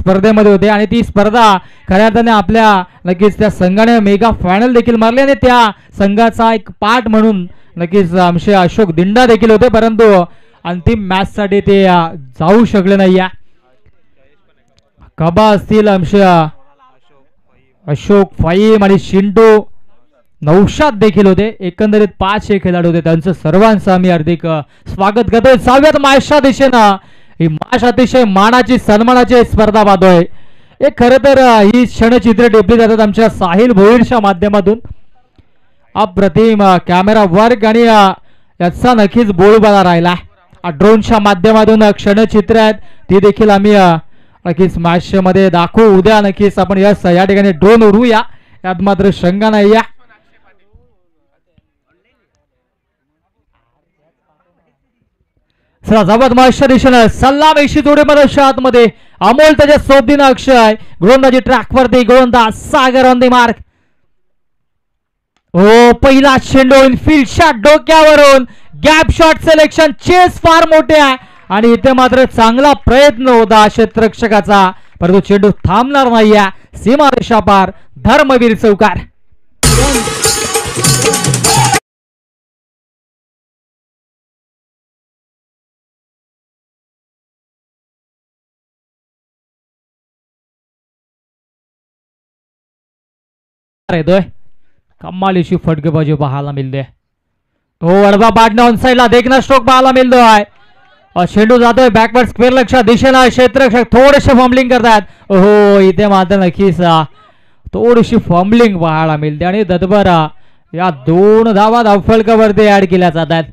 स्पर्धेमध्ये होते आणि ती स्पर्धा खऱ्या अर्थाने आपल्या नक्कीच त्या संघाने मेगा फायनल देखील मारली आणि त्या संघाचा एक पार्ट म्हणून नक्कीच आमचे अशोक दिंडा देखील होते, परंतु अंतिम मॅच साठी ते जाऊ शकले नाही. कबा असतील आमच्या अशोक फाईम आणि शिंटू नौशाद देखील होते. एकंदरीत 5 खेळाडू होते. त्यांचं सर्वांचं आम्ही हार्दिक स्वागत करतोय. 6व्या मॅचच्या दिशेनं ही मॅच अतिशय मानाची सन्मानाची स्पर्धा पाहतोय. एक खरं तर ही क्षणचित्र टिपली जातात आमच्या साहिल भोईरच्या माध्यमातून. अप्रतिम कॅमेरा वर्क आणि याचा नक्कीच बोलबाला राहिला. ड्रोनच्या माध्यमातून क्षणचित्र आहेत ती देखील आम्ही नक्कीच मॅच मध्ये दाखवू. उद्या नक्कीच आपण या ठिकाणी ड्रोन उडवूया, यात मात्र शंका नाही. जबरदस्त मॅचच्या दिशेनं सल्ला मेशी जोडीमध्ये आतमध्ये अमोल त्याच्या सोबतीनं अक्षय गोलंदाजी ट्रॅकवरती गोलंदाज सागर ऑन द मार्क. हो पहिला चेंडू इनफिल्ड शॉट डोक्यावरून गॅप शॉट सिलेक्शन चेस फार मोठे आहे आणि इथे मात्र चांगला प्रयत्न होता क्षेत्ररक्षकाचा, परंतु चेंडू थांबणार नाहीये. सीमारेषा पार धर्मवीर चौकार. येतोय कमालीची फटकेबाजी पाहायला मिळते. हो वडबा पाडणं ऑन साइडला देखना स्ट्रोक पाहायला मिळतोय. चेंडू जातोय बॅकवर्ड स्क्वेअर लक्ष्या दिशेला. क्षेत्ररक्षक थोडेसे फॉर्मलिंग करतात. हो इथे मात्र नक्कीच थोडीशी फॉर्मलिंग पाहायला मिळते आणि दत्तबरा या 2 धावा धावफलकावरती ऍड केल्या जातात.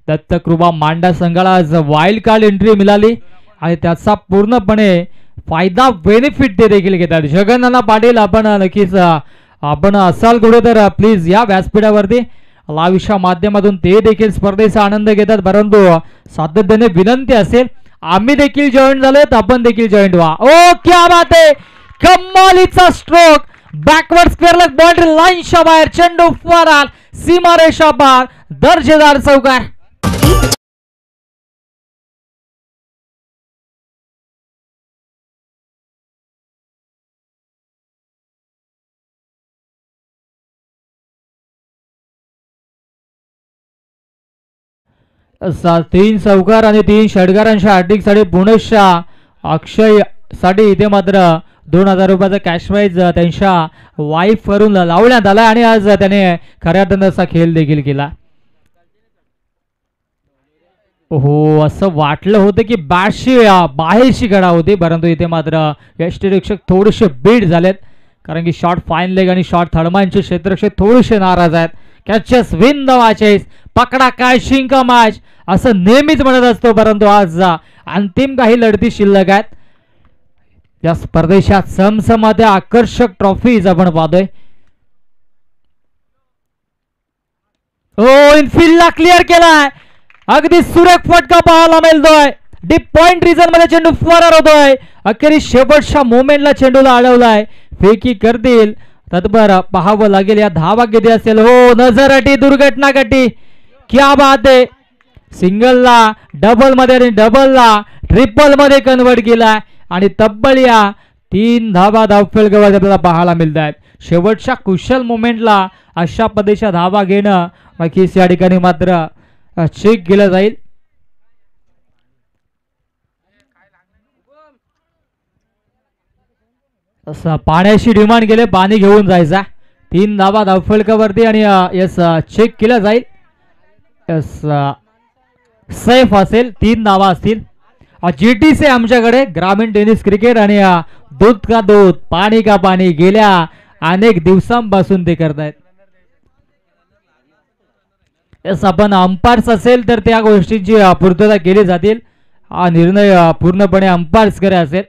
दत्तकृपा मांडा संघाला आज वाईल्ड कार्ड एंट्री मिळाली आणि त्याचा पूर्णपणे फायदा बेनिफिट ते देखील घेतात. जगन्नाथ पाटील आपण नक्कीच आपण असाल कुठे तर प्लीज या व्यासपीठावरती लाईव्हच्या माध्यमातून ते देखील स्पर्धेचा आनंद घेतात, परंतु सातत्याने विनंती असेल आम्ही देखील जॉईन झालोत आपण देखील जॉईन व्हा. ओ क्या बात आहे, कमालीचा stroke backward square leg boundary लाईनच्या बाहेर चेंडू फरार सीमारेषा पार दर्जेदार चौकार. तीन चौकार आणि 3 षटकारांच्या हार्दिक साठी पुनश्च अक्षय साठी इथे मात्र 2000 रुपयाचा कॅश प्राइज त्यांच्या वाईफ वरून लावण्यात आला आणि आज त्याने खऱ्या अर्थाने असा खेळ देखील केला. हो असं वाटलं होतं की बॅटशी बाहेरची गडा होती, परंतु इथे मात्र यष्टीरक्षक थोडेसे बीट झालेत, कारण की शॉर्ट फाईन लेग आणि शॉर्ट थर्डमानचे क्षेत्ररक्षक थोडेसे नाराज आहेत. कॅचेस विन द मॅचेस, पकडा काय शिंका मॅच असं नेहमीच म्हणत असतो, परंतु आज अंतिम काही लढती शिल्लक आहेत. या स्पर्धेच्या समसमात्या आकर्षक ट्रॉफीज आपण पाहतोय. हो इनफिल्डला क्लिअर केलाय, अगदी सुरेख फटका पाहायला मिळतोय. डीप पॉइंट रिजन मध्ये चेंडू फरार होतोय. अखेरीस शेवटच्या मोमेंटला चेंडूला अडवलाय. फेकी करतील तत्पर पाहावं लागेल या धावा किती असेल. हो नजर अटी दुर्घटना गटी, क्या बात आहे. सिंगलला डबल मध्ये आणि डबलला ट्रिपल मध्ये कन्वर्ट केलाय आणि तब्बल या 3 धावा धावफलकावर आपल्याला पाहायला मिळत आहेत. शेवटच्या कुशल मोमेंटला अशा पद्धतीच्या धावा घेणं नक्कीच या ठिकाणी मात्र चेक केलं जाईल. पाण्याची डिमांड केले, पाणी घेऊन जायचा. 3 धावा धावफलकावरती आणि यस चेक केलं जाईल. यस सेफ असेल, 3 धावा असतील. जीटीसी आमच्याकडे ग्रामीण टेनिस क्रिकेट आणि दूध का दूध पाणी का पाणी गेल्या अनेक दिवसांपासून ते करतायत. यस आपण अंपायर्स असेल तर त्या गोष्टींची पूर्तता केली जातील. हा निर्णय पूर्णपणे अंपायर्स कडे असेल.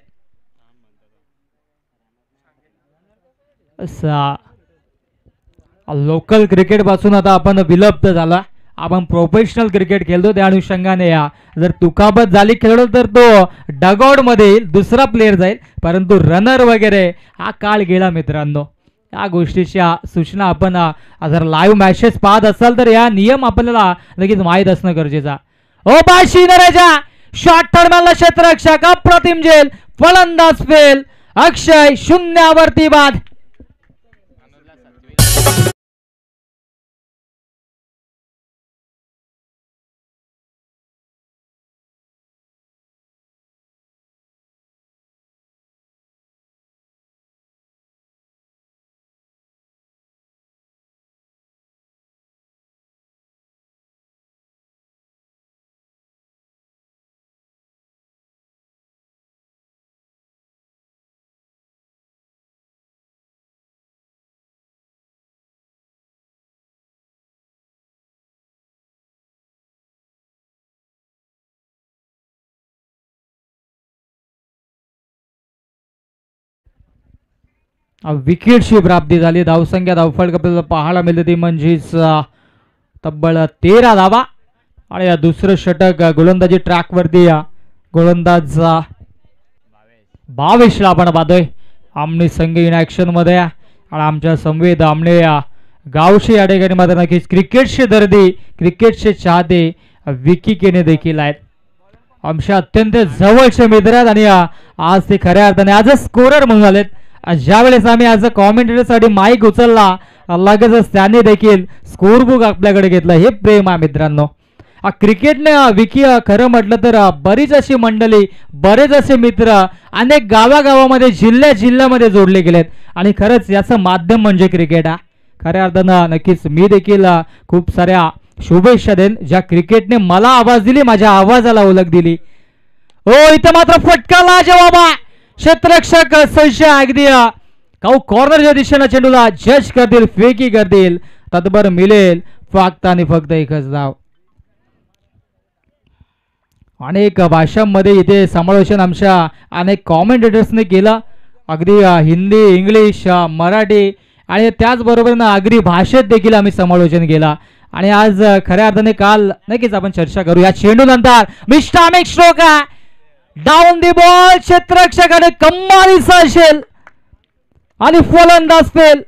लोकल क्रिकेट पासून आता आपण विलुप्त झाला, आपण प्रोफेशनल क्रिकेट खेळतो. त्या अनुषंगाने जर तुकाबत झाली खेळलो तर तो डगआउट मध्ये येईल, दुसरा प्लेअर जाईल, परंतु रनर वगैरे हा काळ गेला मित्रांनो. या गोष्टीच्या सूचना आपण जर लाईव्ह मॅचेस पाहत असाल तर या नियम आपल्याला लगेच माहीत असणं गरजेचं. ओ बाशी नरेजा शॉट थर्डमॅनला क्षेत्ररक्षक अप्रतिम झेल, फलंदाज फेल अक्षय 0वरती बाद. विकेटची प्राप्ती झाली. धावसंख्या धावफलक आपल्याला पाहायला मिळते ती म्हणजेच तब्बल 13 धावा. आणि दुसरं षटक गोलंदाजी ट्रॅकवरती गोलंदाज 22 ला आपण पाहतोय. आमने संघ इन ऍक्शन मध्ये आणि आमच्या संवेद आमने गावशी या ठिकाणी मात्र नक्कीच क्रिकेटचे दर्दी क्रिकेटचे चाहते विकी केने देखील आहेत. आमच्या अत्यंत जवळचे मित्र आहेत आणि आज ते खऱ्या अर्थाने आज स्कोरर म्हणून आलेत. ज्या वेळेस आम्ही आज कॉमेंटेटरसाठी माईक उचलला लगेचच त्यांनी देखील स्कोरबुक आपल्याकडे घेतलं. हे प्रेम आहे मित्रांनो. क्रिकेटने विकी खरं म्हटलं तर बरीच अशी मंडळी बरेच असे मित्र अनेक गावागावामध्ये जिल्ह्यामध्ये जोडले गेलेत आणि खरंच याचं माध्यम म्हणजे क्रिकेट आहे. खऱ्या अर्थानं नक्कीच मी देखील खूप साऱ्या शुभेच्छा देईन ज्या क्रिकेटने मला आवाज दिली, माझ्या आवाजाला ओळख दिली. हो इथं मात्र फटका लाजवाब आहे. क्षेत्ररक्षक संशय अगदी कॉर्नरच्या दिशेनं चेंडूला जज करतील, फेकी करतील, तत्पर मिळेल फक्त आणि फक्त एकच धाव. अनेक भाषांमध्ये इथे समालोचन आमच्या अनेक कॉमेंटेटर्सने केलं. अगदी हिंदी, इंग्लिश, मराठी आणि त्याचबरोबर आगरी भाषेत देखील आम्ही समालोचन केला. आणि आज खऱ्या अर्थाने काल नक्कीच आपण चर्चा करू. या चेंडू नंतर मिस्टामिक स्ट्रोक डाऊन दी बॉल. क्षेत्ररक्षकाने कमालीचा असेल आणि फलंदाज फेल.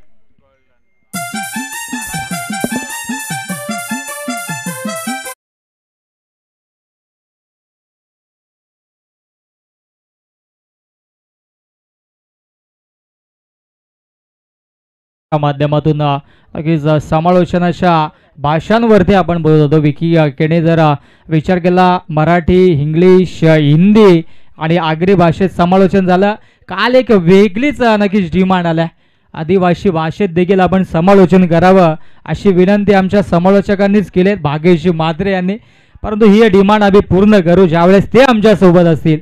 माध्यमातून नक्कीच समालोचनाच्या भाषांवरती आपण बोलत होतो. विकी केने जर विचार केला मराठी, इंग्लिश, हिंदी आणि आगरी भाषेत समालोचन झालं. काल एक वेगळीच नक्कीच डिमांड आल्या. आदिवासी भाषेत देखील आपण समालोचन करावं अशी विनंती आमच्या समालोचकांनीच केली भाग्यश्री म्हात्रे यांनी. परंतु ही डिमांड आम्ही पूर्ण करू ज्यावेळेस ते आमच्या सोबत असतील.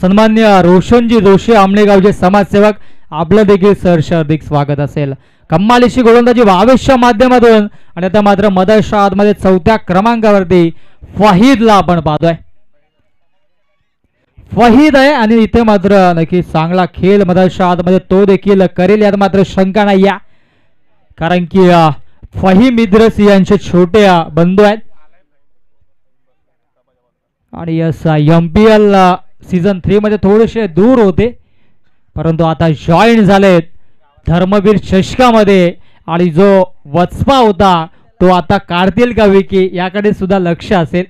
सन्मान्य रोशनजी जोशी आमणेगावचे समाजसेवक आपलं देखील सहर्ष हार्दिक स्वागत असेल. कमालीची गोलंदाजी 22च्या माध्यमातून आणि आता मात्र मदरशा मध्ये 4थ्या क्रमांकावरती फहीदला आपण पाहतोय. फहीद आहे आणि इथे मात्र नक्की चांगला खेळ मदरशा मध्ये तो देखील करेल यात मात्र शंका नाही या. कारण की फहीम इद्रिस यांचे छोटे बंधू आहेत आणि MPL सीझन 3 मध्ये थोडेसे दूर होते परंतु आता जॉईन झालेत धर्मवीर चषकामध्ये. आणि जो वचपा होता तो आता काढतील का विकी याकडे सुद्धा लक्ष असेल.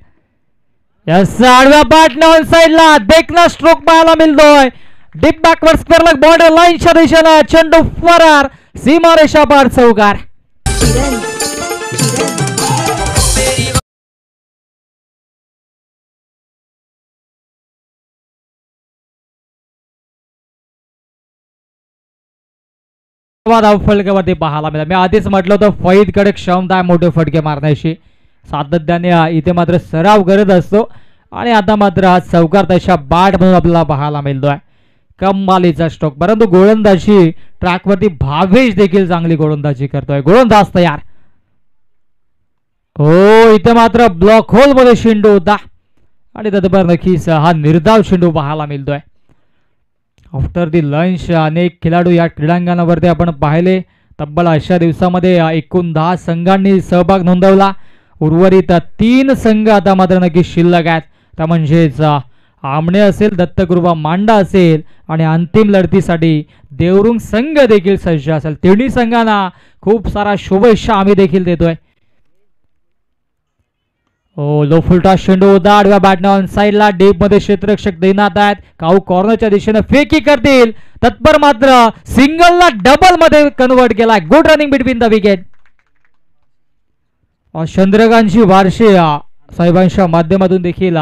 आडव्या पाटणा साइडला देखना स्ट्रोक पाहायला मिळतोय. Deep backward square leg border लाईनच्या दिशेने चेंडू फरार सीमारेषा पार चौकार. फलकावरती पाहायला मिळाला. मी आधीच म्हटलं होतं फहीदकडे क्षमता आहे मोठे फटके मारण्याची. सातत्याने इथे मात्र सराव करत असतो आणि आता मात्र आज चौकार तशा बाट म्हणून आपल्याला पाहायला मिळतोय. कमालीचा स्ट्रोक. परंतु गोलंदाजी ट्रॅकवरती भावेश देखील चांगली गोलंदाजी करतोय. गोलंदाज तयार. हो इथे मात्र ब्लॉक होल मध्ये चेंडू होता आणि तत्पर नक्कीच हा निर्धाव चेंडू पाहायला मिळतोय. आफ्टर दी लंच अनेक खेळाडू या क्रीडांगणावरती आपण पाहिले. तब्बल अशा दिवसामध्ये एकूण 10 संघांनी सहभाग नोंदवला. उर्वरित 3 संघ आता मात्र नक्की शिल्लक आहेत. त्या म्हणजेच आमणे असेल, दत्तकृपा मांडा असेल आणि अंतिम लढतीसाठी देवरुंग संघ देखील सज्ज असेल. तिन्ही संघांना खूप सारा शुभेच्छा आम्ही देखील देतोय. हो, लो फुलटा चेंडू होता आडव्या बॅटने ऑन साइडला डीप मध्ये क्षेत्ररक्षक देण्यात आहेत. काऊ कॉर्नरच्या दिशेने फेकी करतील तत्पर मात्र सिंगलला डबल मध्ये कन्वर्ट केलाय. Good running between the wicket. चंद्रकांतची वारशी साहेबांच्या माध्यमातून देखील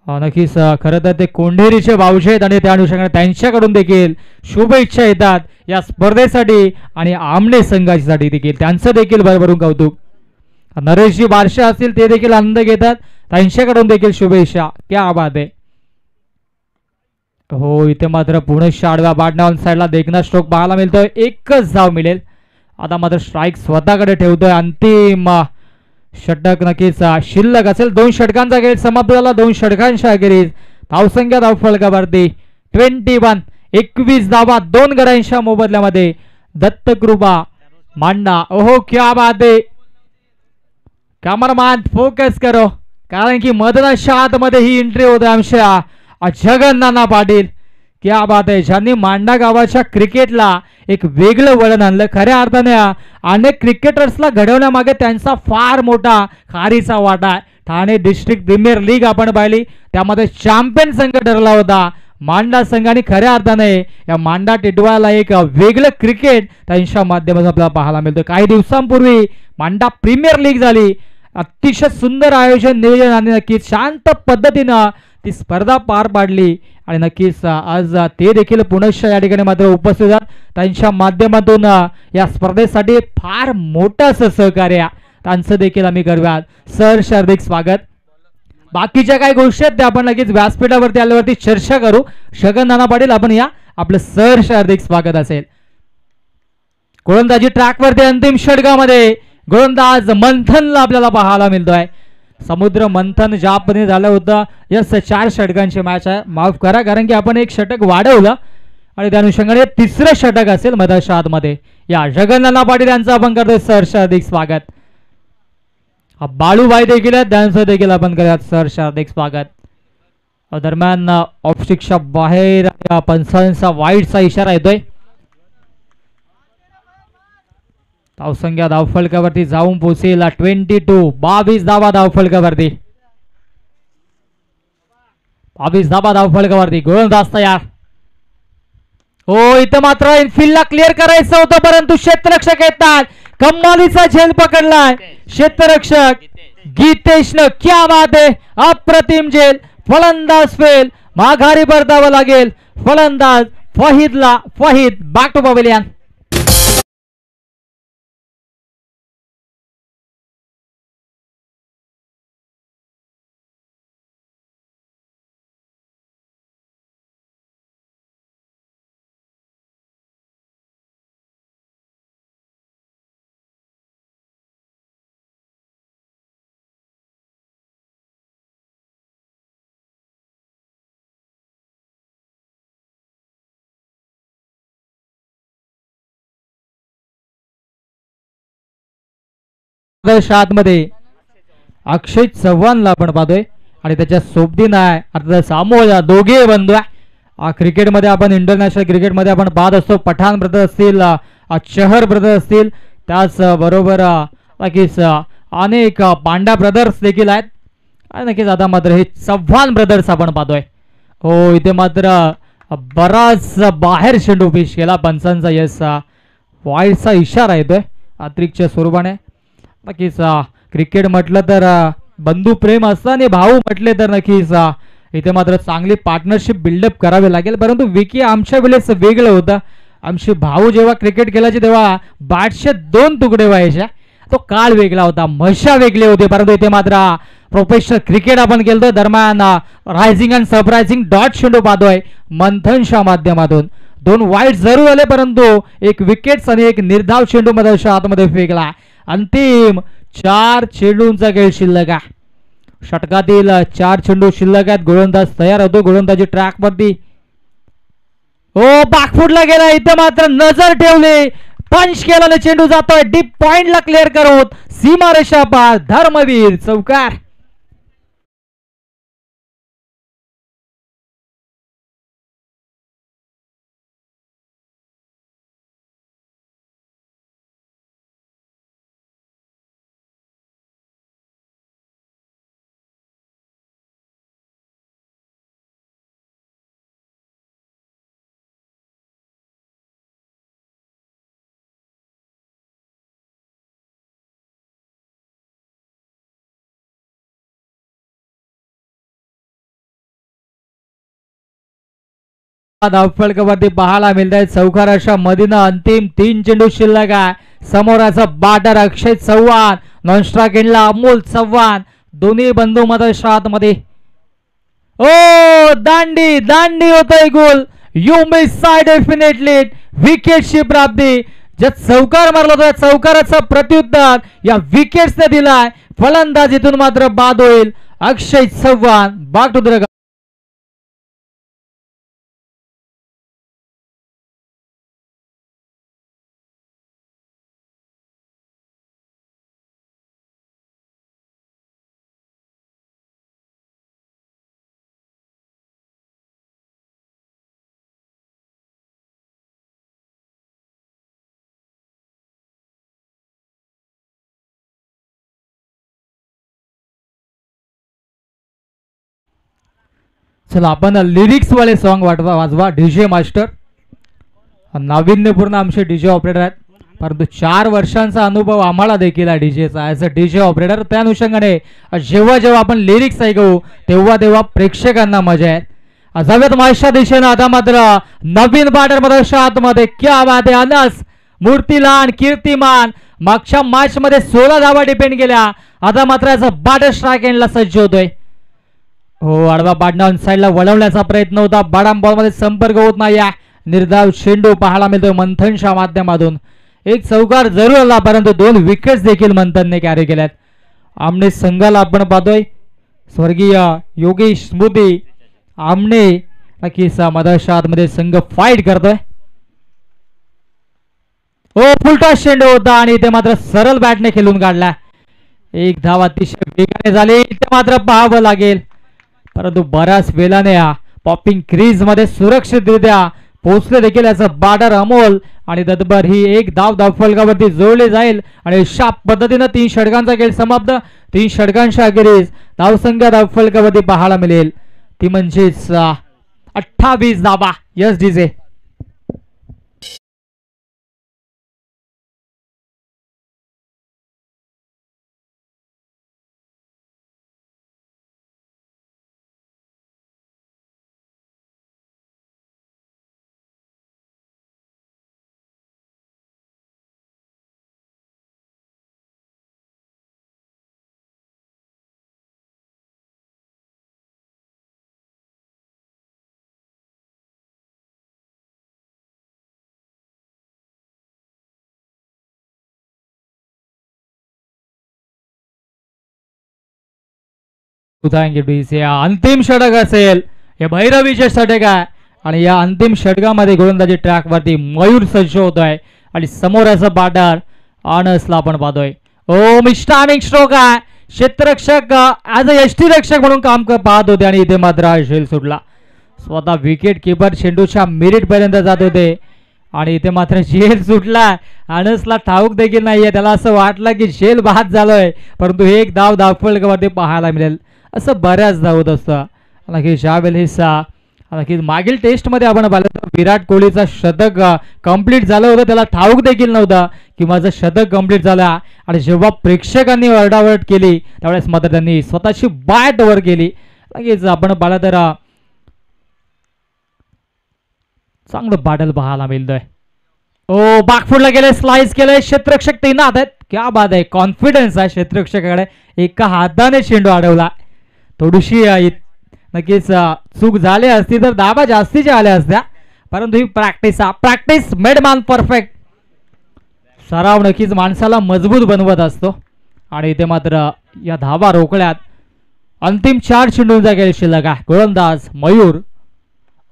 नक्कीच खरं तर ते कोंढेरीचे भाऊचे आहेत आणि त्या अनुषंगाने त्यांच्याकडून देखील शुभेच्छा येतात या स्पर्धेसाठी आणि आमने संघासाठी देखील त्यांचं देखील भरभरून कौतुक. नरेशजी बारशे असतील ते देखील आनंद घेतात त्यांच्याकडून देखील शुभेच्छा. क्या बात आहे. हो, इथे मात्र पुणे आडव्या बॅटने ऑन साइडला देखना स्ट्रोक पाहायला मिळतोय. एकच धाव मिळेल. आता मात्र स्ट्राईक स्वतःकडे ठेवतोय. अंतिम षटक नक्कीच शिल्लक असेल. 2 षटकांचा खेळ समाप्त झाला. 2 षटकांच्या अखेरीस धावसंख्या धावफलकावरती 21. 21 धावा 2 गड्यांच्या मोबदल्यामध्ये दत्तकृपा मांडा. ओहो क्या बात आहे. कॅमेरामॅन फोकस करो कारण की मधनाच्या आतमध्ये ही एंट्री होते आमच्या जगन्नाना पाटील. क्या बात आहे. ज्यांनी मांडा गावाच्या क्रिकेटला एक वेगळं वळण आणलं. खऱ्या अर्थाने अनेक क्रिकेटर्सला घडवण्यामागे त्यांचा फार मोठा खारीचा वाटा आहे. ठाणे डिस्ट्रिक्ट प्रीमियर लीग आपण पाहिली त्यामध्ये चॅम्पियन संघ ठरला होता मांडा संघाने. खऱ्या अर्थाने या मांडा टिटवाळाला एक वेगळं क्रिकेट त्यांच्या माध्यमातून आपल्याला पाहायला मिळतं. काही दिवसांपूर्वी मांडा प्रीमियर लीग झाली. अतिशय सुंदर आयोजन नियोजन आणि नक्कीच शांत पद्धतीनं ती स्पर्धा पार पाडली आणि नक्कीच आज ते देखील पुण्याच्या या ठिकाणी मात्र उपस्थित आहेत. त्यांच्या माध्यमातून या स्पर्धेसाठी फार मोठं असं सहकार्य त्यांचं देखील आम्ही करूयात. सर हार्दिक स्वागत. बाकीच्या काही गोष्टी आहेत त्या आपण लगेच व्यासपीठावरती आल्यावरती चर्चा करू. जगन्नाना पाटील आपण या आपलं सर हार्दिक स्वागत असेल. गोलंदाजी ट्रॅकवरती अंतिम षटकामध्ये गोलंदाज मंथनला आपल्याला पाहायला मिळतोय. समुद्र मंथन ज्या पद्धतीने झालं होतं यस 4 षटकांची मॅच आहे. माफ करा कारण की आपण एक षटक वाढवलं आणि त्या अनुषंगाने 3रं षटक असेल मधाच्या आतमध्ये. या जगन्नाना पाटील यांचं आपण करतोय सहर्ष हार्दिक स्वागत. बाळूभाई देखील आहेत त्यांचं देखील आपण करूयात सहर्ष हार्दिक स्वागत. दरम्यान ऑफस्टिकच्या बाहेर पंचांचा वाईटचा इशारा येतोय. धावसंख्या धावफलकावरती जाऊन पोहोचेल 22. 22 धावा धावफलकावरती. 22 धावा धावफलकावरती. गोलंदाज तयार. हो, इथं मात्र इनफिल्डला क्लिअर करायचं होतं परंतु क्षेत्ररक्षक येतात. कमालीचा झेल पकडलाय क्षेत्ररक्षक गीतेशनं. क्या बात आहे. अप्रतिम झेल. फलंदाज फेल. माघारी परतावं लागेल फलंदाज फहीदला. Fahid back to pavilion. मध्ये अक्षय चव्हाणला आपण पाहतोय आणि त्याच्या सोबतीनं आहे अर्थात सामोया दोघे बंधू आहे. क्रिकेटमध्ये आपण इंटरनॅशनल क्रिकेटमध्ये आपण पाहत असतो. पठाण ब्रदर असतील चहर ब्रदर असतील त्याच बरोबर नक्कीच अनेक पांडा ब्रदर्स देखील आहेत आणि नक्कीच आता मात्र हे चव्हाण ब्रदर्स आपण पाहतोय. हो, इथे मात्र बराच बाहेर चेंडू पेश केला. पंचांचा यस वाईटचा इशारा येतोय अतिरिक्तच्या स्वरूपाने. नक्कीच क्रिकेट म्हटलं तर बंधू प्रेम असतं आणि भाऊ म्हटले तर नक्कीच इथे मात्र चांगली पार्टनरशिप बिल्डअप करावी लागेल. परंतु विकी आमच्या वेळेस वेगळं होतं. आमचे भाऊ जेव्हा क्रिकेट खेळायचे तेव्हा बॅटचे 2 तुकडे व्हायचे. तो काळ वेगळा होता. मशा वेगळे होते. परंतु इथे मात्र प्रोफेशनल क्रिकेट आपण केलं. दरम्यान रायझिंग अँड सरप्रायझिंग डॉट चेंडू पाहतोय मंथनच्या माध्यमातून. 2 वाईट जरूर आले परंतु एक विकेट्स आणि एक निर्धाव चेंडू मधल्या आतमध्ये फेकला. अंतिम 4 चेंडूंचा खेळ शिल्लक आहे. षटकातील 4 चेंडू शिल्लक आहेत. गोलंदाज तयार होतो. गोलंदाजी ट्रॅक वरती. हो, बॅकफुटला गेला. इथं मात्र नजर ठेवली. पंच केलेला चेंडू जातोय डीप पॉइंटला क्लिअर करून सीमारेषा पार. धर्मवीर चौकार. धावफलकावरती पाहायला मिळत आहे. चौकार अशा मधीनं अंतिम 3 चेंडू शिल्लक आहे. समोराचा बॅटर अक्षय चव्हाण, नॉनस्ट्राइक एंडला अमोल चव्हाण, दोन्ही बंधू मधोमध मध्ये. ओ दांडी दांडी होतोय गोल. यू मिस साइड डेफिनेटली विकेटची प्राप्ती. ज्या चौकार मारला होता चौकाराचा प्रत्युत्तर या विकेट्सने दिलाय. फलंदाजीतून मात्र बाद होईल. अक्षय चव्हाण बॅक टू द. चला आपण लिरिक्स वाले सॉन्ग वाजवा. डीजे मास्टर नाविन्यपूर्ण आमचे डीजे ऑपरेटर आहेत, परंतु 4 वर्षांचा अनुभव आम्हाला देखील आहे डीजेचा ॲज अ डीजे ऑपरेटर. त्या अनुषंगाने जेव्हा जेव्हा आपण लिरिक्स ऐकू तेव्हा तेव्हा प्रेक्षकांना मजा आहे. जाऊयात मागच्या दिशेनं. आता मात्र नवीन बॅटर मध्ये आतमध्ये क्या बात आहे. अनस मूर्तीलान कीर्तिमान मागच्या मॅच मध्ये 16 धावा डिपेंड केल्या. आता मात्र याचा बॅटर स्ट्राइक एंडला सज्ज होतोय. हो आडवा बाडना साईडला वळवण्याचा प्रयत्न होता. बाडाम बॉल मध्ये संपर्क होत नाही. निर्धाव चेंडू पाहायला मिळतोय मंथनच्या माध्यमातून. एक चौकार जरूर आला परंतु 2 विकेट्स देखील मंथनने कॅरी केल्यात. आमने संघाला आपण पाहतोय स्वर्गीय योगेश स्मृती आमने नक्कीच मधोमध मध्ये संघ फाईट करतोय. ओ फुलटा चेंडू होता आणि ते मात्र सरळ बॅटने खेळून काढला. एक धाव अतिशय वेगाने झाली. ते मात्र पाहावं लागेल परंतु बऱ्याच वेळाने पॉपिंग क्रीज मध्ये सुरक्षितरित्या पोहोचले देखील. याचा बॅटर अमोल आणि तत्पर ही एक धाव धावफलकावरती जोडली जाईल आणि अशा पद्धतीने 3 षटकांचा खेळ समाप्त. 3 षटकांच्या अखेरीस धावसंख्या धावफलकावरती पाहायला मिळेल ती म्हणजेच 28 धावा. Yes DJ. अंतिम षटक असेल. हे भैरवीचे षटक आहे आणि या अंतिम षटकामध्ये गोलंदाजी ट्रॅक वरती मयूर सज्ज होतोय आणि समोरचा बॅटर अनसला आपण पाहतोय. ओ मिस्टामिक स्ट्रोक आहे. क्षेत्ररक्षक ॲज अ यष्टीरक्षक म्हणून काम पाहत होते आणि इथे मात्र झेल सुटला. स्वतः विकेट किपर चेंडूच्या मिरिट पर्यंत जात होते आणि इथे मात्र झेल सुटला. अनसला ठाऊक देखील नाहीये. त्याला असं वाटलं की झेल बाद झालोय परंतु एक धाव धावफलकावरती पाहायला मिळेल असं बऱ्याचदा होत असतं. नक्कीच ज्या वेळेस नक्कीच मागील टेस्टमध्ये आपण पाहिलं विराट कोहलीचा शतक कंप्लीट झालं होतं त्याला ठाऊक देखील नव्हतं की माझं शतक कंप्लीट झालं आणि जेव्हा प्रेक्षकांनी ओरडाओरड केली त्यावेळेस मात्र त्यांनी स्वतःची बॅट वर केली. नक्कीच आपण पाहिलं तर चांगलं बॅटल पाहायला मिळतंय. ओ बॅकफुटला गेले स्लाइस केले. क्षेत्ररक्षक तैनात आहेत. क्या बात आहे. कॉन्फिडन्स आहे क्षेत्ररक्षकाकडे. एका हाताने चेंडू अडवला. थोडीशी नक्कीच चूक झाली असती तर धावा जास्तीच्या आल्या असत्या परंतु ही प्रॅक्टिस मेड मॅन परफेक्ट. सराव नक्कीच माणसाला मजबूत बनवत असतो आणि इथे मात्र या धावा रोखल्यात. अंतिम 4 चेंडूंचा खेळ शिल्लक आहे. गोलंदाज मयूर.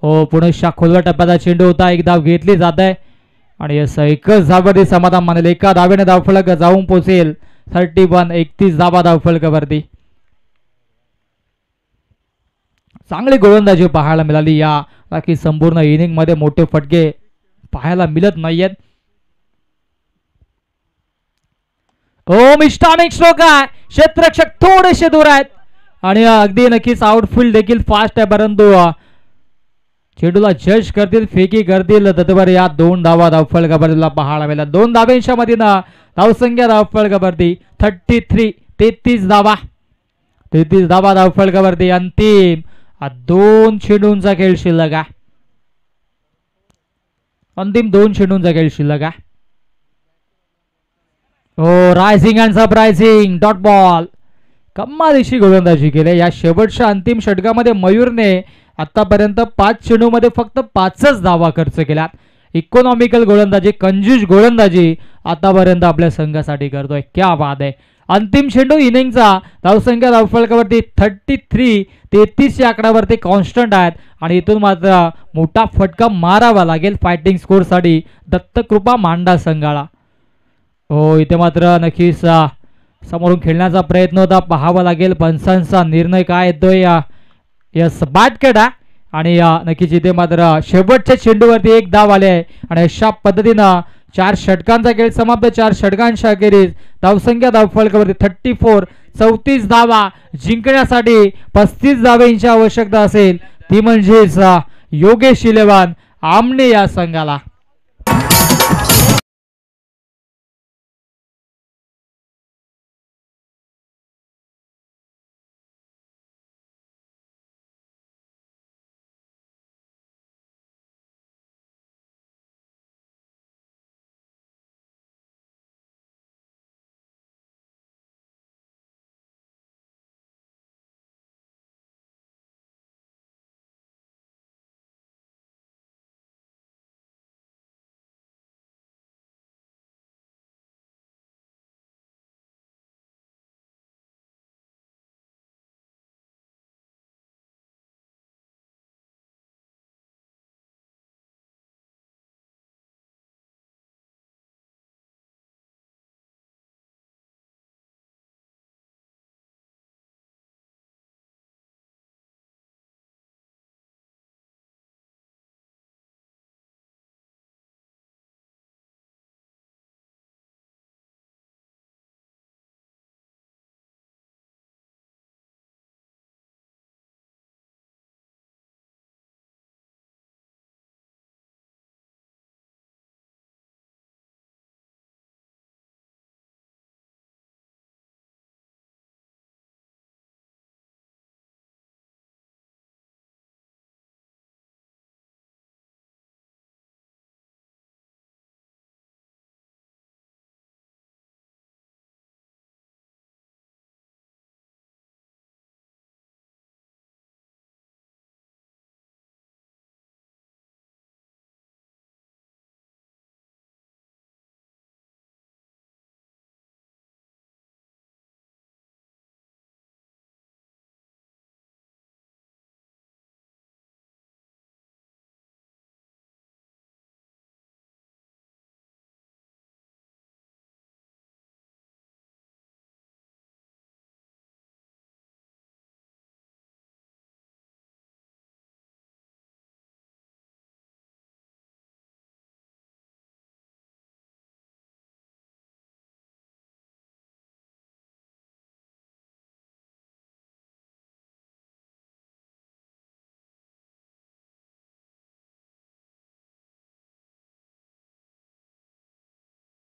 हो पुणेच्या खोलवर टप्प्याचा चेंडू होता. एक धाव घेतली जात आहे आणि असं एकच धावावरती समाधान मानेल. एका धावेने धावफलक जाऊन पोहोचेल 31 धावा धावफलकावरती. चांगली गोलंदाजी पाहायला मिळाली. या बाकी संपूर्ण इनिंग मध्ये मोठे फटके पाहायला मिळत नाहीयेत. ओ मिस्टामिक स्ट्रोक आहे. क्षेत्ररक्षक थोडेसे दूर आहेत आणि अगदी नक्कीच आउटफील्ड देखील फास्ट आहे परंतु चेंडूला जज करतील फेकी करतील तत्पर या 2 धावा धावफलकावरती पाहायला मिळाल्या. 2 धावेंच्या मधीनं धावसंख्या धावफलकावरती 33 धावा. 33 धावा धावफलकावरती अंतिम 2 चेंडूंचा खेळ शिल्लक आहे. अंतिम 2 चेंडूंचा खेळ शिल्लक आहे. हो, rising and surprising dot ball. कमालीची गोलंदाजी केली या शेवटच्या अंतिम षटकामध्ये. मयूरने आतापर्यंत 5 चेंडूमध्ये फक्त 5च धावा खर्च केल्यात. इकॉनॉमिकल गोलंदाजी, कंजूस गोलंदाजी आतापर्यंत आपल्या संघासाठी करतोय. क्या बात आहे. अंतिम चेंडू इनिंगचा धावसंख्या धावफलकावरती 33 या आकड्यावरती कॉन्स्टंट आहेत आणि इथून मात्र मोठा फटका मारावा लागेल फायटिंग स्कोरसाठी दत्तकृपा मांडा संघाला. हो, इथे मात्र नक्कीच समोरून खेळण्याचा प्रयत्न होता. पाहावा लागेल पंचांचा निर्णय काय येतोय. यस, बॅट आहे आणि नक्कीच इथे मात्र शेवटच्या चेंडूवरती 1 धाव आले आहे आणि अशा पद्धतीनं 4 षटकांचा खेळ समाप्त. 4 षटकांच्या अखेरीस धावसंख्या धावफलकावरती 34 धावा जिंकण्यासाठी 35 धावांची आवश्यकता असेल. ती म्हणजेच योगेश इलेव्हन आमने या संघाला.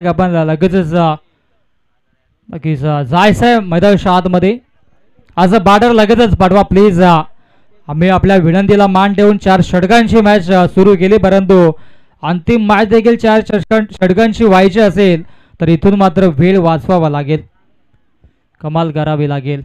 आपण लगेचच नक्कीच जायचंय मैदानाच्या आतमध्ये. आज बॅटर लगेचच पाठवा प्लीज. आम्ही आपल्या विनंतीला मान ठेवून 4 षटकांची मॅच सुरू केली, परंतु अंतिम मॅच देखील 4 षटकांची व्हायची असेल तर इथून मात्र वेळ वाचवावा लागेल, कमाल करावी लागेल.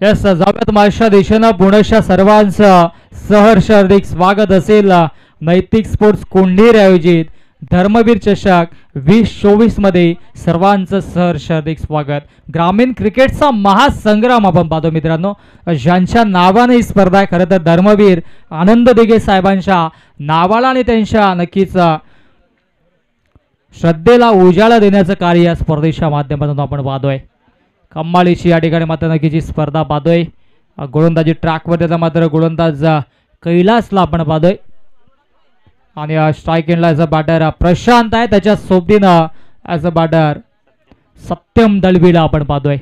यस, जाऊयात माझ्या दिशेनं पुण्याच्या सर्वांचं सहर्ष हार्दिक स्वागत असेल नैतिक स्पोर्ट्स कोंढीर आयोजित धर्मवीर चषक 2024 मध्ये सर्वांचं सहर्ष हार्दिक स्वागत. ग्रामीण क्रिकेटचा महासंग्राम आपण पाहतो मित्रांनो, ज्यांच्या नावाने ही स्पर्धा आहे. खरं तर धर्मवीर आनंद दिघे साहेबांच्या नावाला आणि त्यांच्या नक्कीच श्रद्धेला उजाळा देण्याचं कार्य या स्पर्धेच्या माध्यमातून आपण पाहतोय. कमालीची या ठिकाणी मात्र नक्कीची स्पर्धा पाहतोय. गोलंदाजी ट्रॅकवर त्याचा मात्र गोलंदाज कैलासला आपण पाहतोय आणि स्ट्राईक एंडला ॲज अ बॅटर प्रशांत आहे, त्याच्या सोबतीनं ॲज अ बॅटर सत्यम दळवीला आपण पाहतोय.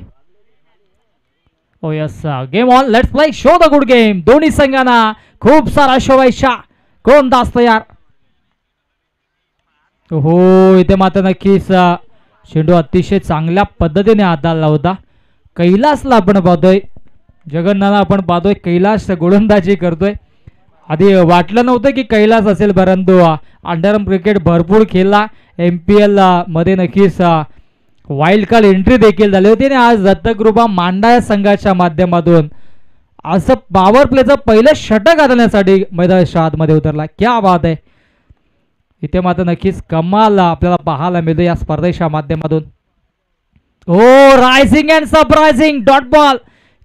ओ yes game on, let's play show the good game. दोन्ही संघांना खूप सारा शोभायचा. गोलंदाज तयार. हो इथे मात्र नक्कीच चेंडू अतिशय चांगल्या पद्धतीने हाताळला होता. कैलासला आपण पाहतोय, जगन्नाथला आपण पाहतोय कैलास गोलंदाजी करतोय. आधी वाटलं नव्हतं की कैलास असेल, परंतु अंडरआर्म क्रिकेट भरपूर खेळला. MPL मध्ये नक्कीच वाईल्ड कार्ड एंट्री देखील झाली होती आणि आज दत्तकृपा मांडा या संघाच्या माध्यमातून असं पॉवर प्लेचं पहिलं षटक हाताळण्यासाठी मैदानाच्या आतमध्ये उतरला. क्या बात आहे. इथे मात्र नक्कीच कमाल आपल्याला पाहायला मिळतं या स्पर्धेच्या माध्यमातून. Oh rising and surprising dot ball.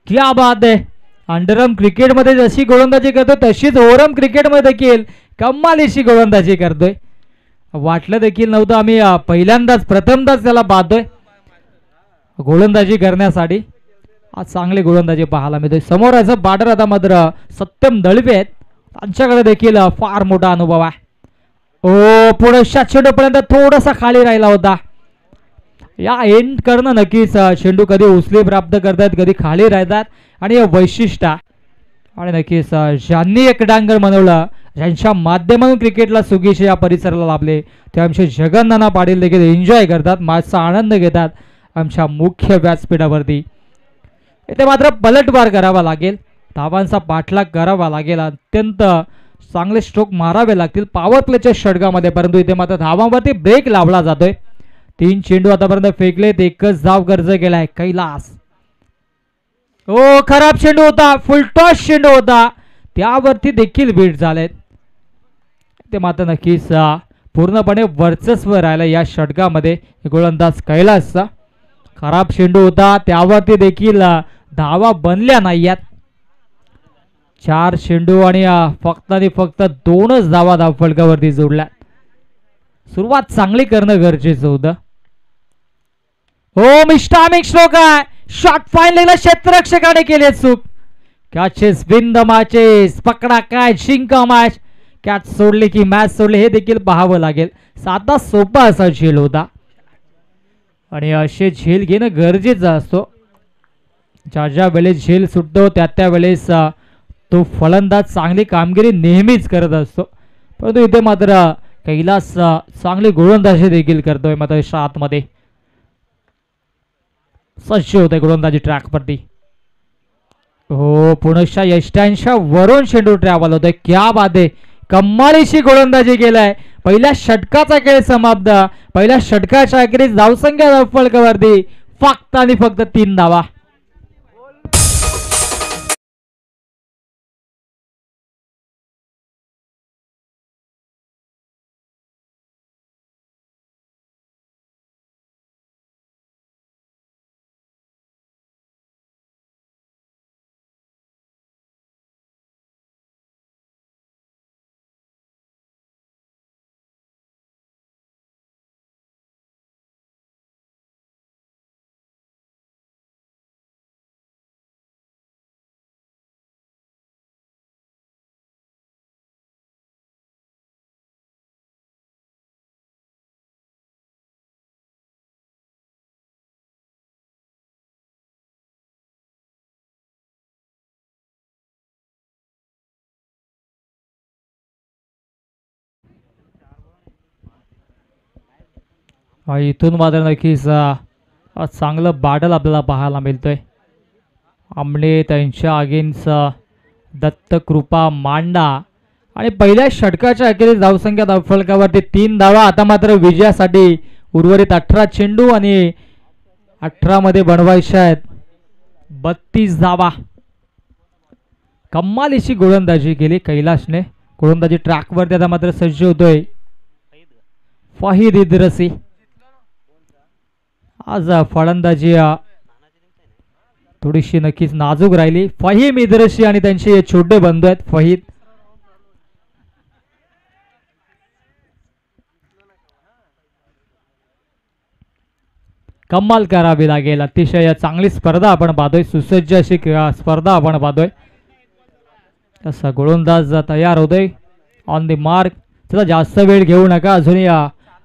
क्या बात आहे. अंडरआर्म क्रिकेटमध्ये जशी गोलंदाजी करतोय तशीच ओव्हरआर्म क्रिकेटमध्ये देखील कमालीची गोलंदाजी करतोय. वाटलं देखील नव्हतं आम्ही प्रथमदाच त्याला पाहतोय गोलंदाजी करण्यासाठी. आज चांगली गोलंदाजी पाहायला मिळते. समोर याचं बॅटर आता मात्र सत्यम दळवे आहेत, त्यांच्याकडे देखील फार मोठा अनुभव आहे. ओ पुढे चेंडूपर्यंत थोडासा खाली राहिला होता. या एंड करणं नक्कीच चेंडू कधी उचली प्राप्त करतात, कधी खाली राहतात आणि हे वैशिष्ट्य. आणि नक्कीच ज्यांनी एक क्रीडांगण बनवलं, ज्यांच्या माध्यमातून क्रिकेटला सुगीचे या परिसराला लाभले, ते आमचे जगन्नाथ पाटील देखील एन्जॉय करतात, माझा आनंद घेतात आमच्या मुख्य व्यासपीठावरती. इथे मात्र पलटवार करावा लागेल, धावांचा पाठलाग करावा लागेल, अत्यंत चांगले स्ट्रोक मारावे लागतील पॉवर प्लेच्या षटकामध्ये. परंतु इथे मात्र धावांवरती ब्रेक लावला जातोय. 3 चेंडू आतापर्यंत फेकलेत, एकच धाव कर्ज केलाय कैलास. ओ खराब चेंडू होता, फुलटॉस चेंडू होता, त्यावरती देखील बीट झालेत. ते मात्र नक्कीच पूर्णपणे वर्चस्व राहिलं या षटकामध्ये गोलंदाज कैलासचा. खराब चेंडू होता, त्यावरती देखील धावा बनल्या नाहीत. 4 चेंडू आणि फक्त 2च धावा धावफलकावरती जोडल्या. सुरुवात चांगली करणं गरजेचं होतं. हो मिस्टामिक स्ट्रोक आहे, शॉट फाईन लेगला क्षेत्ररक्षकाने केले चूक. कॅचेस बिन द मॅचेस, पकडा काय जिंका मॅच. कॅच सोडले की मॅच सोडले हे देखील पाहावं लागेल. साधा सोपा असा झेल होता आणि असे झेल घेणं गरजेचं असतो. ज्या वेळेस झेल सुटतो त्या वेळेस तो फलंदाज चांगली कामगिरी नेहमीच करत असतो. परंतु इथे मात्र कैलास चांगली गोलंदाजी देखील करतोय. मात्र आतमध्ये सज्ज होते गोलंदाजी ट्रॅकवरती. हो पुनश्च यष्टांच्या वरून चेंडू ट्रॅव्हल होतोय. क्या बात आहे, कमालीची गोलंदाजी केलाय. पहिल्या षटकाचा खेळ समाप्त. पहिल्या षटकाच्या अखेरीस धावसंख्या फलकावरती फक्त आणि फक्त 3 धावा. इथून मात्र नक्कीच चांगलं बॅटल आपल्याला पाहायला मिळतंय. आमने त्यांच्या अगेन्स्ट दत्तकृपा मांडा आणि पहिल्या षटकाच्या अखेरीस धावसंख्या धावफलकावरती 3 धावा. आता मात्र विजयासाठी उर्वरित 18 चेंडू आणि 18 मध्ये बनवायच्या आहेत 32 धावा. कमालीची गोलंदाजी केली कैलासने. गोलंदाजी ट्रॅकवरती आता मात्र सज्ज होतोय फाहिद इद्रसी. आज फलंदाजी थोडीशी नक्कीच नाजूक राहिली. फहीम इद्रसी आणि त्यांचे छोटे बंधू आहेत फहीद. कमाल करावी लागेल. अतिशय चांगली स्पर्धा आपण पाहतोय, सुसज्ज अशी स्पर्धा आपण पाहतोय. तसा गोलंदाज तयार होतोय ऑन द मार्क. चला जास्त वेळ घेऊ नका, अजूनही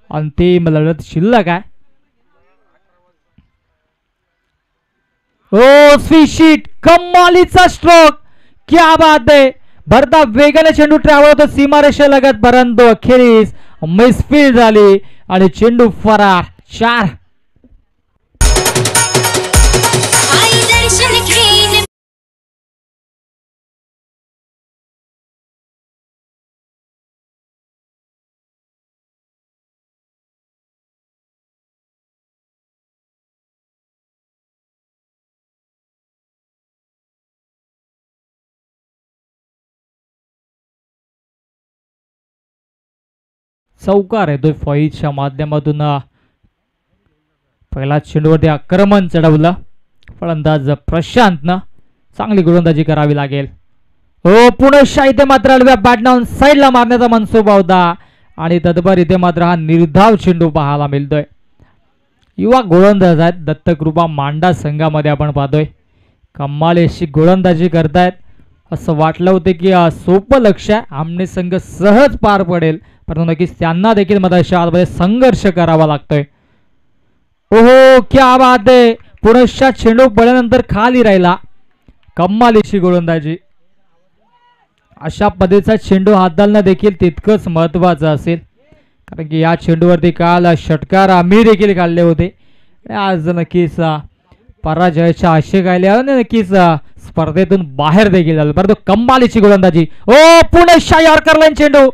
अंतिम लढत शिल्लक आहे. ओ स्वीशीट कमालीचा स्ट्रोक, क्या बात आहे. भरता वेगाने चेंडू ट्रॅव्हल होतो सीमारेषे लगत, परंतु अखेरीस मिसफील्ड झाली आणि चेंडू फरार. 4. चौकार येतोय फॉईच्या माध्यमातून. पहिला चेंडूवरती आक्रमण चढवलं फलंदाज प्रशांतनं. चांगली गोलंदाजी करावी लागेल. हो पुनश्च इथे मात्र आडव्या बॅटनावून साईडला मारण्याचा मनसुबा होता आणि तत्पर इथे मात्र हा निर्धाव चेंडू पाहायला मिळतोय. युवा गोलंदाज आहेत दत्तकृपा मांडा संघामध्ये आपण पाहतोय. कमाल अशी गोलंदाजी करतायत. असं वाटलं होतं की सोपं लक्ष आहे, आमने संघ सहज पार पडेल, परंतु नक्कीच त्यांना देखील मधामध्ये संघर्ष करावा लागतोय. ओहो क्या बात आहे. पुनश्च चेंडू पडल्यानंतर खाली राहिला. कमालीची गोलंदाजी. अशा पद्धतीचा चेंडू हाताळणं देखील तितकंच महत्वाचं असेल, कारण की या चेंडूवरती काल षटकार आम्ही देखील काढले होते. आज नक्कीच पराजयाच्या आशेखाली नक्कीच स्पर्धेतून बाहेर देखील झालं, परंतु कमालीची गोलंदाजी. ओ पुनश्च यॉर्कर लाईन चेंडू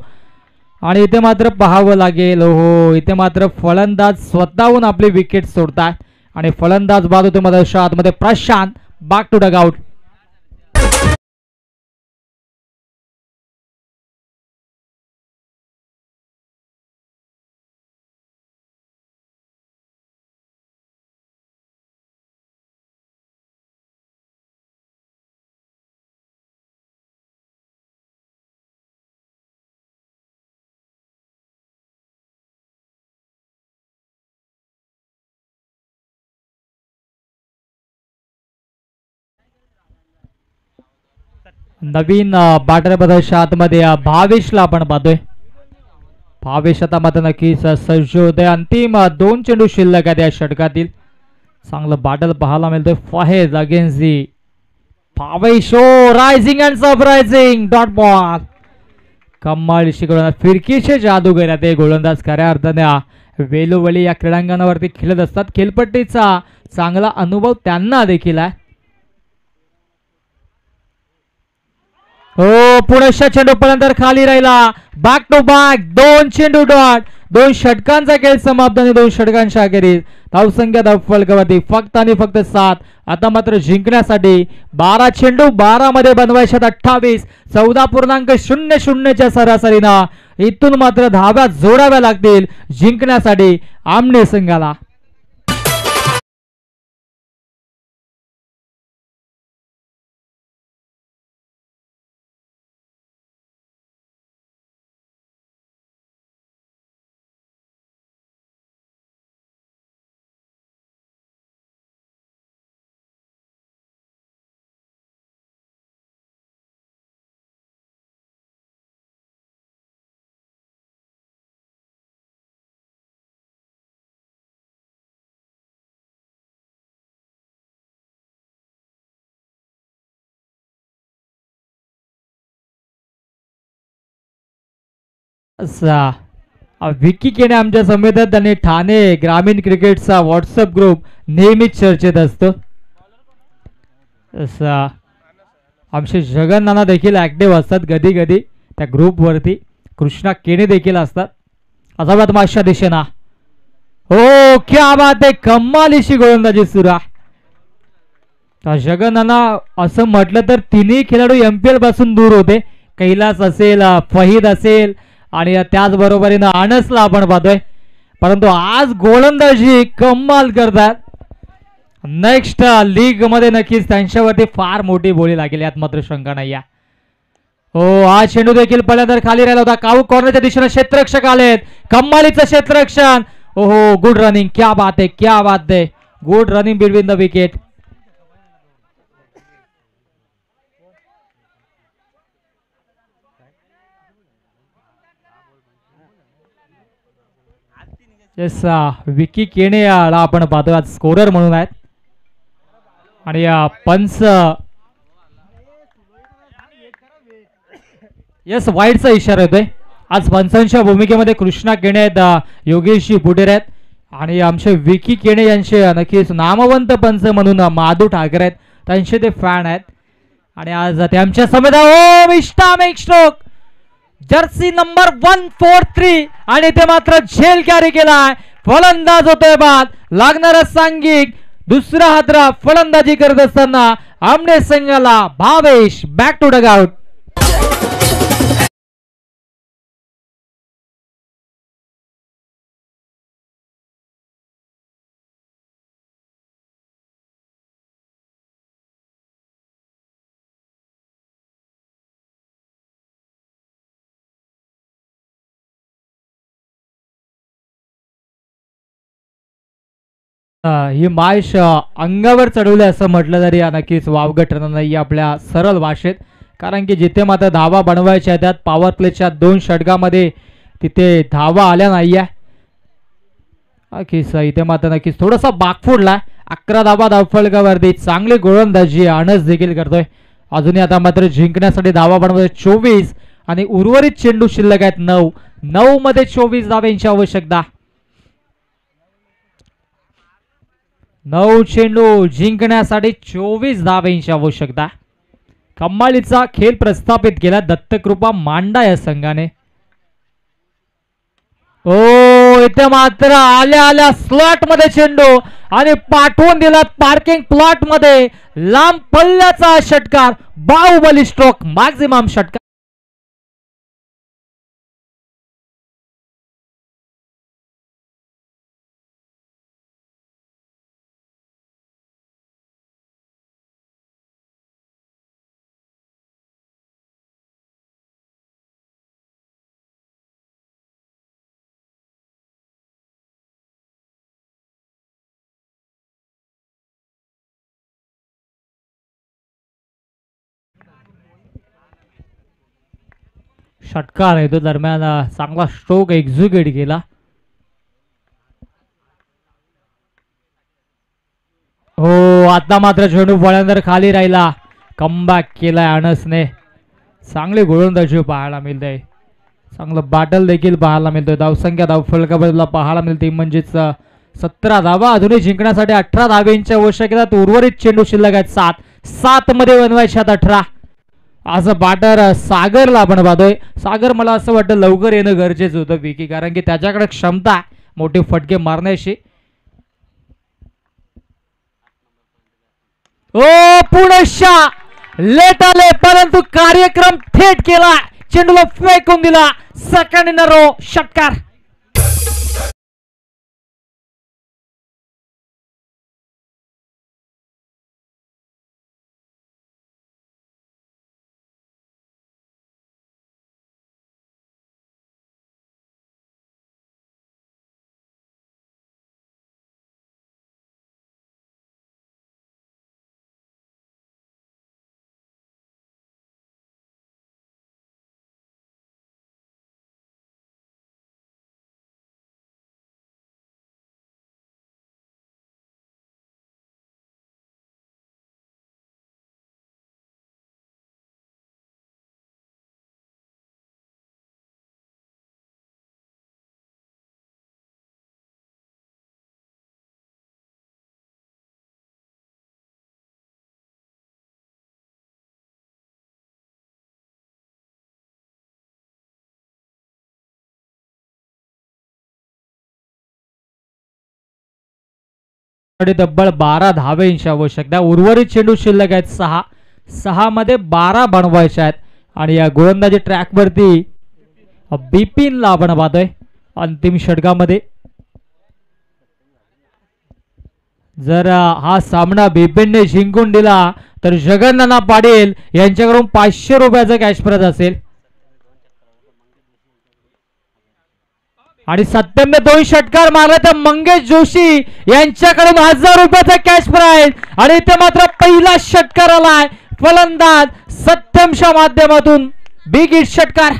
आणि इथे मात्र पाहावं लागेल. हो इथे मात्र फलंदाज स्वतःहून आपली विकेट सोडतात आणि फलंदाज बाद होते मध्ये आतमध्ये. Prashant back to dugout. नवीन बॅटर बदलच्या आतमध्ये भावेशला आपण पाहतोय. भावेश आता मात्र नक्कीच सज्ज होते. अंतिम 2 चेंडू शिल्लक आहेत या षटकातील. चांगलं बॅटल पाहायला मिळतोय. Fahez against the Bhavesh. Oh rising and surprising dot ball. कमालीची गोलंदाज, फिरकीचे जादूगार आहेत ते गोलंदाज. खऱ्या अर्थाने वेलोवेळी या क्रीडांगणावरती खेळत असतात. खेळपट्टीचा चांगला अनुभव त्यांना देखील आहे. हो पुनश्च चेंडू पर्यंत खाली राहिला. बॅक टू बॅक 2 चेंडू डॉट. 2 षटकांचा खेळ समाप्त आणि 2 षटकांच्या अखेरीस धावसंख्या फलकावरती फक्त आणि फक्त 7. आता मात्र जिंकण्यासाठी 12 चेंडू 12 मध्ये बनवायच्यात 28. 14.00च्या सरासरीनं इथून मात्र धाव्या जोडाव्या लागतील जिंकण्यासाठी आमने संघाला. विकी केने आमच्या समेतात त्यांनी ठाणे ग्रामीण क्रिकेटचा व्हॉट्सअप ग्रुप नेहमीच चर्चेत असतो. आमचे जगन नाना देखील ऍक्टिव्ह असतात कधी कधी त्या ग्रुपवरती. कृष्णा केने देखील असतात. अजाबाद मागच्या दिशेना. हो क्या बात आहे. कमालीची गोलंदाजी सुरू आहे. जगन नाना असं म्हटलं तर तिन्ही खेळाडू MPL पासून दूर होते. कैलास असेल, फहीद असेल आणि त्याचबरोबरीनं अनसला आपण पाहतोय, परंतु आज गोलंदाजी कमाल करतात. नेक्स्ट लीग मध्ये नक्कीच त्यांच्यावरती फार मोठी बोली लागेल यात मात्र शंका नाही आहे. हो हा चेंडू देखील पहिल्यांदा खाली राहिला होता. काऊ कॉर्नरच्या दिशेने क्षेत्ररक्षक आलेत. कमालीचं क्षेत्ररक्षण. ओहो गुड रनिंग. क्या बात आहे, क्या बात आहे. Good running between the wicket. Yes Vicky केने याला आपण पाहतो आज स्कोरर म्हणून आहेत. आणि पंच यस वाईडचा इशारा येतोय. आज पंचांच्या भूमिकेमध्ये कृष्णा केणे आहेत, योगेशजी बुटेर आहेत आणि आमचे विकी केणे यांचे नक्कीच नामवंत पंच म्हणून माधू ठाकरे आहेत, त्यांचे ते फॅन आहेत. आणि आज त्यांच्या समेत ओ विस्टाम एक स्ट्रोक जर्सी नंबर 143 आणि ते मात्र झेल कॅरी केलाय. फलंदाज होतोय बाद लागणारा सांघिक दुसरा हादरा फलंदाजी करत असताना आमने संघाला भावेश बॅक टू डगआउट. ही माश अंगावर चढवली असं म्हटलं तरी नक्कीच वावगं ठरणार नाही आपल्या सरळ भाषेत. कारण की जिथे मात्र धावा बनवायच्या त्यात पॉवर प्लेच्या 2 षटकामध्ये तिथे धावा आल्या नाही आहे. नक्कीच इथे मात्र नक्कीच थोडासा बाग फोडला. 11 धावा धावफलकावरती चांगली गोलंदाजी अनस देखील करतोय. अजूनही आता मात्र जिंकण्यासाठी धावा बनवतोय 24 आणि उर्वरित चेंडू शिल्लक आहेत 9 मध्ये 24 धाव्यांची आवश्यकता. 9 चेंडू जिंकण्यासाठी 24 धाव्यांची आवश्यकता. कमालीचा खेळ प्रस्थापित केला दत्तकृपा मांडा या संघाने. ओ इथे मात्र आल्या आल्या स्लॉट मध्ये चेंडू आणि पाठवून दिला पार्किंग प्लॉट मध्ये. लांब पल्ल्याचा षटकार बाहुबली स्ट्रोक मॅक्झिमम षटकार. षटकार आहे तो दरम्यान चांगला स्ट्रोक एक्झिक्यूट केला. हो आता मात्र चेंडू फळ्यांदर खाली राहिला. कमबॅक केलाय अनसने. चांगली गोलंदाजी पाहायला मिळते. चांगलं बॅटल देखील पाहायला मिळतोय. धावसंख्या धावफलकाबद्दल पाहायला मिळते म्हणजेच 17 धावा. अजूनही जिंकण्यासाठी 18 धाव्यांची आवश्यकता. उर्वरित चेंडू शिल्लक आहेत 7 मध्ये बनवायच्यात 18. आज बॅटर सागरला आपण पाहतोय. सागर मला असं वाटतं लवकर येणं गरजेचं होतं विकी, कारण की त्याच्याकडे क्षमता मोठे फटके मारण्याची. ओ पुणेशा लेट आले परंतु कार्यक्रम थेट केला. चेंडूला फेकून दिला. सेकंड इन अ रो षटकार. तब्बल 12 धावेंची आवश्यकता. उर्वरित चेंडू शिल्लक आहेत 6 मध्ये 12 बनवायचे आहेत. आणि या गोलंदाजी ट्रॅक वरती बिपिनला आपण पाहतोय अंतिम षटकामध्ये. जर हा सामना बिपिनने जिंकून दिला तर जगन्नाना पाटील यांच्याकडून 500 रुपयाचा कॅश प्राइज असेल. आणि 7 2 षटकार मारला तर मंगेश जोशी यांच्याकडून 1000 रुपयाचा कॅश प्राइज. आणि इथे मात्र पहिला षटकार आलाय फलंदाज सत्यमच्या माध्यमातून बिग हिट षटकार.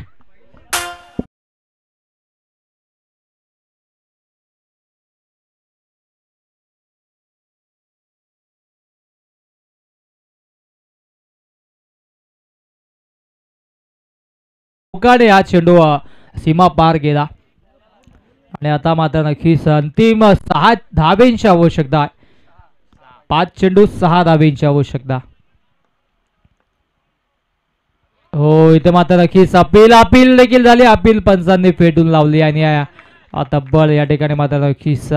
चौकाने हा चेंडू सीमा पार गेला आणि आता मात्र नक्कीच अंतिम 6 धावेंची आवश्यकता आहे. 5 चेंडू 6 धावेंची आवश्यकता. हो इथे मात्र नक्कीच अपील देखील झाली. अपील पंचांनी फेटून लावली आणि तब्बल या ठिकाणी मात्र नक्कीच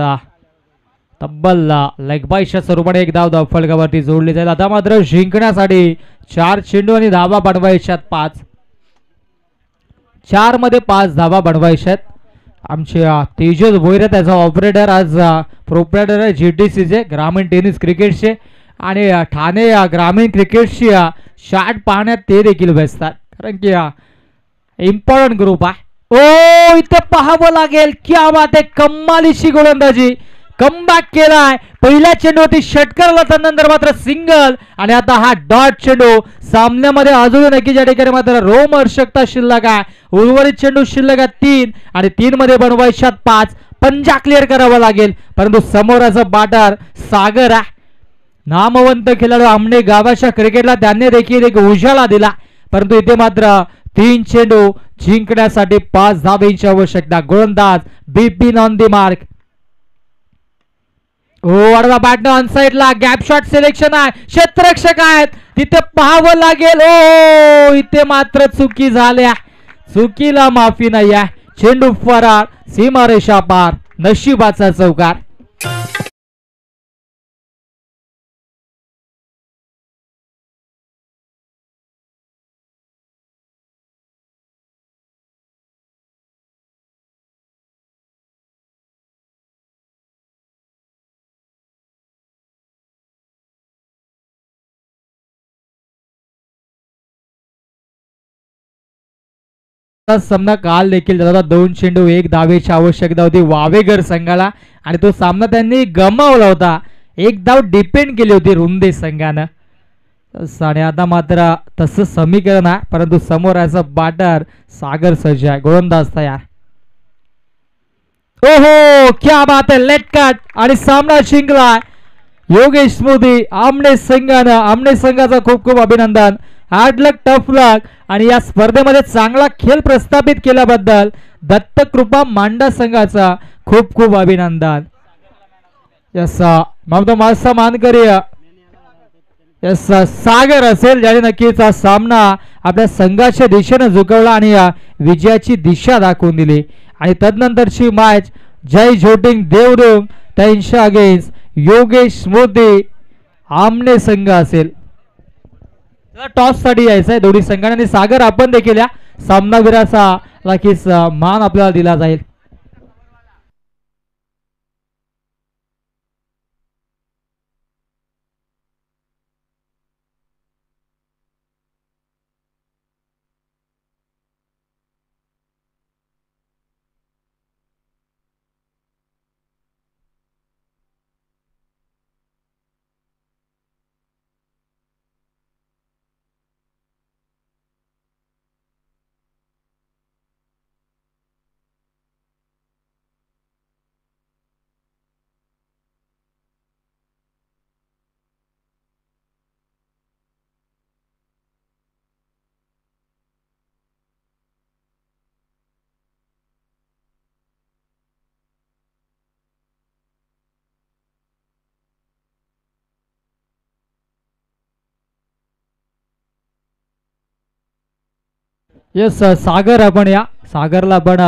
तब्बल लेग बायच्या स्वरूपाने एक धाव फलकावरती जोडली जाईल. आता मात्र जिंकण्यासाठी 4 चेंडू आणि धावा बनवायच्यात 5. 4 मध्ये 5 धावा बनवायच्यात. आमचे तेजस भोईरे त्याचा ऑपरेटर आज प्रोप्रायटर आहे GTCचे ग्रामीण टेनिस क्रिकेटचे आणि ठाणे ग्रामीण क्रिकेटची शॉट पाहण्यात ते देखील व्यस्तात कारण की इम्पॉर्टंट ग्रुप आहे. ओ इथे पाहावं लागेल क्या बात आहे. कमालीची गोलंदाजी कमबॅक केलाय. पहिल्या चेंडूवरती षटकार त्यानंतर मात्र सिंगल आणि आता हा डॉट चेंडू सामन्यामध्ये अजून नक्कीच या ठिकाणी मात्र रोमहर्षकता शिल्लक आहे. उर्वरित चेंडू शिल्लक आहे 3 आणि 3 मध्ये बनवायच्यात 5. पंजा क्लिअर करावा लागेल परंतु समोरचा बॅटर सागर आहे. नामवंत खेळाडू आमने गावाच्या क्रिकेटला त्यांनी देखील एक उजाळा दिला परंतु इथे मात्र 3 चेंडू जिंकण्यासाठी 5 धावेंची आवश्यकता. गोलंदाज बिपिन ऑन दी मार्क. वडवा बॅटनं ऑन साइडला गॅप शॉट सिलेक्शन आहे. क्षेत्ररक्षक आहेत तिथे पाहावं लागेल. ओ इथे मात्र चुकी झाल्या. चुकीला माफी नाही आहे. चेंडू फरार सीमारेषा पार. नशिबाचा चौकार. सामना काल देखील झाला. 2 चेंडू 1 धावेची आवश्यकता होती वावेघर संघाला आणि तो सामना त्यांनी गमावला होता. 1 धाव डिपेंड केली होती रुंदे संघानं. आणि आता मात्र तसं समीकरण आहे परंतु समोर याचा बॅटर सागर सज्ज आहे. गोलंदाज तयार. ओहो क्या बात आहे. लेट कट आणि सामना जिंकला योगेश मोदी. आमने संघाचा खूप खूप अभिनंदन. हार्ड लक टफ लक आणि या स्पर्धेमध्ये चांगला खेळ प्रस्थापित केल्याबद्दल दत्तकृपा मांडा संघाचा खूप खूप अभिनंदन. यस मासा मानकरी यस सागर असेल ज्याने नक्कीच हा सामना आपल्या संघाच्या दिशेने झुकवला आणि विजयाची दिशा दाखवून दिली. आणि तदनंतरची मॅच जय झोटिंग देवरुंग त्यांच्या अगेन्स्ट योगेश मोदी आमने संघ असेल. टॉस साठी यायचं आहे दोन्ही संघाने आणि सागर आपण देखील या सामनावीराचा नक्कीच मान आपल्याला दिला जाईल. येस सागर आपण या सागरला पण